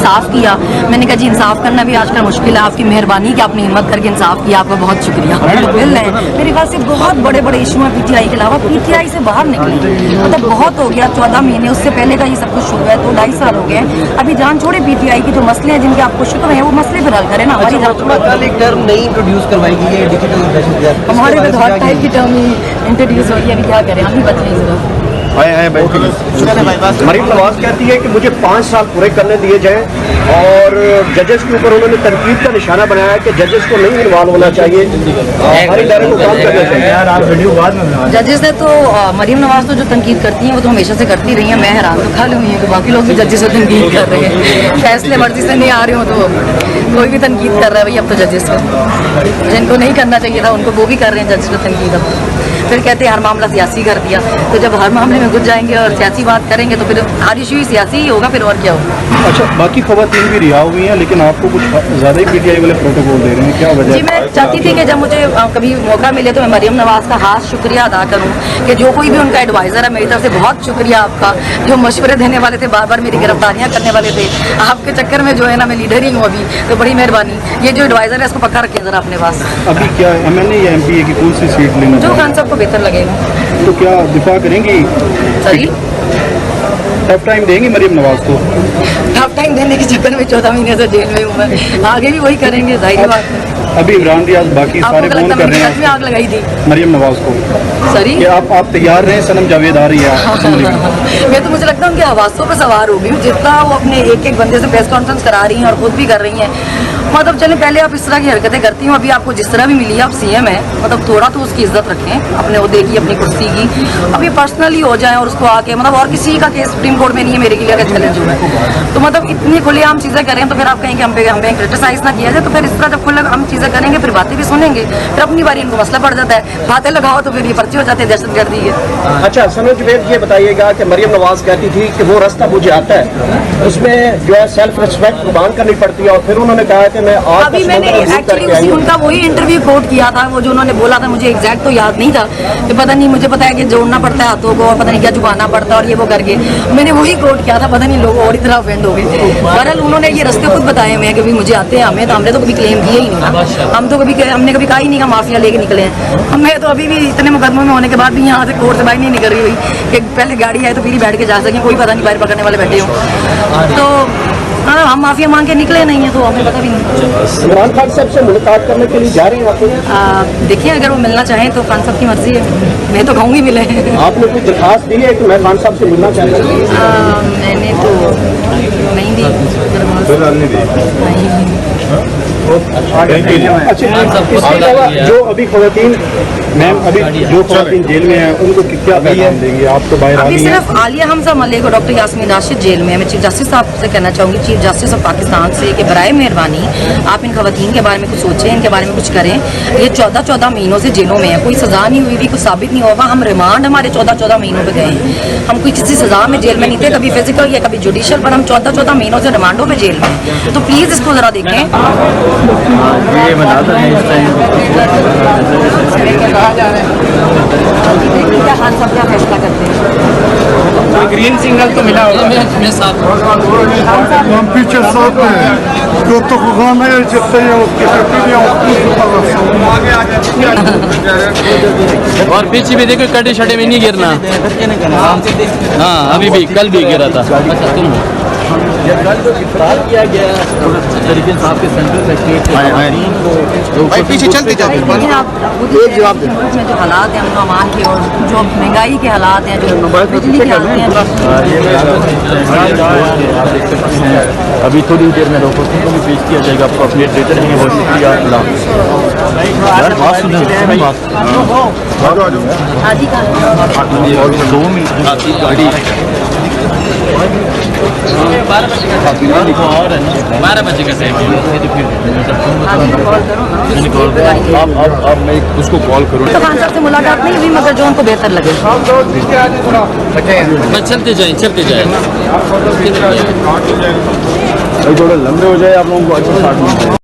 इंसाफ किया। मैंने कहा जी इंसाफ करना भी आजकल मुश्किल है, आपकी मेहरबानी कि आपने हिम्मत करके इंसाफ किया, आपका बहुत शुक्रिया। मेरे ख्याल से बहुत बड़े बड़े इशू हैं पीटीआई के अलावा, पीटीआई से बाहर निकले मतलब बहुत हो गया। 14 महीने उससे पहले का ये सब कुछ शुरू है, तो 2.5 साल हो गए। अभी जान छोड़े पीटीआई की जो मसले हैं जिनके आपको शुक्र है वो मसले फिर हल करें ना। हमारी टर्म नहीं इंट्रोड्यूस करवाएगी ये डिजिटल दहशतगर्द, हमारे पे हर टाइप की टर्म इंट्रोड्यूस हो रही है, अभी क्या करें, हम भी बच नहीं सिर्फ। मरीम नवाज कहती है कि मुझे 5 साल पूरे करने दिए जाएं और जजेस के ऊपर उन्होंने तनकीद का निशाना बनाया कि जजेस को नहीं इन्वॉल्व होना चाहिए, हर इदारे को काम करना चाहिए। जजेस ने तो मरीम नवाज तो जो तनकीद करती हैं वो तो हमेशा से करती रही हैं। मैं हैरान तो खाली हुई हूँ कि बाकी लोग भी जजेस से तनकीद कर रहे हैं, फैसले मर्जी से नहीं आ रहे हो तो कोई भी तनकीद कर रहा है भाई अब तो जजेस को। जिनको नहीं करना चाहिए था उनको वो भी कर रहे हैं जजेस को तनकीद। अब फिर कहते हैं हर मामला सियासी कर दिया, तो जब हर मामले में घुस जाएंगे और सियासी बात करेंगे तो फिर हर इशू ही सियासी ही होगा, फिर और क्या होगा। अच्छा, बाकी खवातीन भी रिहा हुई हैं लेकिन आपको कुछ ज़्यादा ही पीटीआई वाले प्रोटोकॉल दे रहे हैं, क्या वजह? जी मैं चाहती थी कि जब मुझे कभी मौका मिले तो मैं मरीम नवाज का खास शुक्रिया अदा करूं कि जो कोई भी उनका एडवाइज़र है, मेरी तरफ से बहुत शुक्रिया आपका। जो मशवरे देने वाले थे, बार बार मेरी गिरफ्तारियाँ करने वाले थे, आपके चक्कर में जो है ना मैं लीडर ही हूँ अभी, तो बड़ी मेहरबानी। ये जो एडवाइज़र है इसको पक्का रखें ज़रा अपने पास। अभी क्या MNA या MPA की कौन सी सीट लेना जो खान साहब को बेहतर लगेगा। तो क्या दिफा करेंगी? सही टफ टाइम देंगी मरीम नवाज को? टफ टाइम देने के चक्कर में 14 महीने से जेल में हूँ मैं, आगे भी वही करेंगे, जाहिर बात है। अभी इमरान रियाज बाकी सारे फोन कर रहे हैं आग लगाई थी मरीम नवाज को, सॉरी कि आप तैयार रहें, सनम जावेद आ रही है असेंबली में। मैं तो मुझे लगता है उनके हवासों पर सवार हो गई हूँ, जितना वो अपने एक एक बंदे से प्रेस कॉन्फ्रेंस करा रही हैं और खुद भी कर रही हैं। मतलब चले पहले आप इस तरह की हरकतें करती हूँ, अभी आपको जिस तरह भी मिली है, आप CM है, मतलब थोड़ा तो उसकी इज्जत रखें अपने ओहदे की, अपनी कुर्सी की। अभी पर्सनली हो जाए और उसको आके मतलब और किसी का केस सुप्रीम कोर्ट में नहीं है, मेरे के लिए अगर चैलेंज हुआ है तो मतलब इतनी खुलेआम चीज़ें करें तो फिर आप कहेंगे हम पे क्रिटिसाइज ना किया जाए, तो फिर इस तरह जब खुले हम चीज़ें करेंगे फिर बातें भी सुनेंगे, फिर अपनी बारी इनको मसला पड़ जाता है, बातें लगाओ तो फिर ये पर्चे हो जाते हैं दहशतगर्दी के। अच्छा सनम जावेद ये बताइएगा कि मरीम नवाज कहती थी कि वो रास्ता मुझे आता है, उसमें जो है सेल्फ रिस्पेक्ट कुर्बान करनी पड़ती है, और फिर उन्होंने कहा कि मैं आज अभी मैंने एक्चुअली उनका वही इंटरव्यू कोट किया था, वो जो उन्होंने बोला था, मुझे एग्जैक्ट तो याद नहीं था कि पता नहीं, मुझे पता है कि जोड़ना पड़ता है हाथों को और पता नहीं क्या झुकाना पड़ता है और ये वो करके मैंने वही कोट किया था, पता नहीं लोग और इतना ऑफेंड हो गए। बहरहाल उन्होंने ये रास्ते खुद बताए हुए हैं कि मुझे आते हैं, हमें तो हमने तो कभी क्लेम किया ही नहीं ना, हम तो हमने कभी कहा ही नहीं कि माफिया लेके निकले हैं। हमें तो अभी भी इतने मुकदमों में होने के बाद भी यहाँ से कोर्ट से बाहर नहीं निकल रही हुई कि पहले गाड़ी आए तो फिर ही बैठ के जा सकें, कोई पता नहीं बाहर पकड़ने वाले बैठे हों। तो हाँ, हम माफिया मांग के निकले नहीं है तो हमें पता भी नहीं। इमरान खान साहब से मुलाकात करने के लिए जा रही हैं? देखिए अगर वो मिलना चाहें तो खान साहब की मर्जी है, मैं तो कहूँगी मिले। आपने कोई दरखास्त दी है कि मैं खान साहब से मिलना चाहता हूँ? मैंने तो नहीं दी। अच्छा, इसके अलावा जो अभी खवातीन मैम अभी जो खवातीन जेल में हैं उनको क्या पैगाम देंगे? आप तो बाहर आ अभी गई हैं। सिर्फ आलिया हमजा मलिक और डॉक्टर यास्मीन राशिद जेल में है। मैं चीफ जस्टिस साहब से कहना चाहूँगी, चीफ जस्टिस ऑफ पाकिस्तान से, कि बराए मेहरबानी आप इन खवातीन के बारे में कुछ सोचें, इनके बारे में कुछ करें। ये 14 महीनों से जेलों में है, कोई सजा नहीं हुई थी, कुछ साबित नहीं होगा। हम रिमांड हमारे 14 महीनों पे गए हैं, हम कोई किसी सजा में जेल में नहीं थे, कभी फिजिकल या कभी जुडिशियल, पर हम 14 महीनों से रिमांडों पे जेल में। तो प्लीज़ इसको ज़रा देखें। क्या खान साहब क्या फैसला करते हैं? ग्रीन सिग्नल तो मिला होगा। हम पीछे साथ में जो तो गाना है जितने और पीछे भी देखो कटे शटे में नहीं गिरना। हाँ अभी भी कल भी गिरा था। अच्छा तुम कल जो इकरार किया गया तरीके साहब के सेंट्रल सेक्रेटरी पीछे चलते जाते लेकिन आप एक जवाब दें, जो हालात हैं अमन अमान के और जो महंगाई के हालात हैं, जो बिजली के हालात हैं, अभी थोड़ी देर में रोकों को भी पेश किया जाएगा, आपको अपडेट देते रहेंगे। बहुत शुक्रिया। बात सुने आदि का 2 मिनट गाड़ी 12 बजे का टाइम अब मैं उसको कॉल करूँ। तो खान साहब से मुलाकात नहीं हुई, मगर जो उनको बेहतर लगे। चलते जाए थोड़ा लंबे हो जाए आप लोगों को अच्छा साथ में।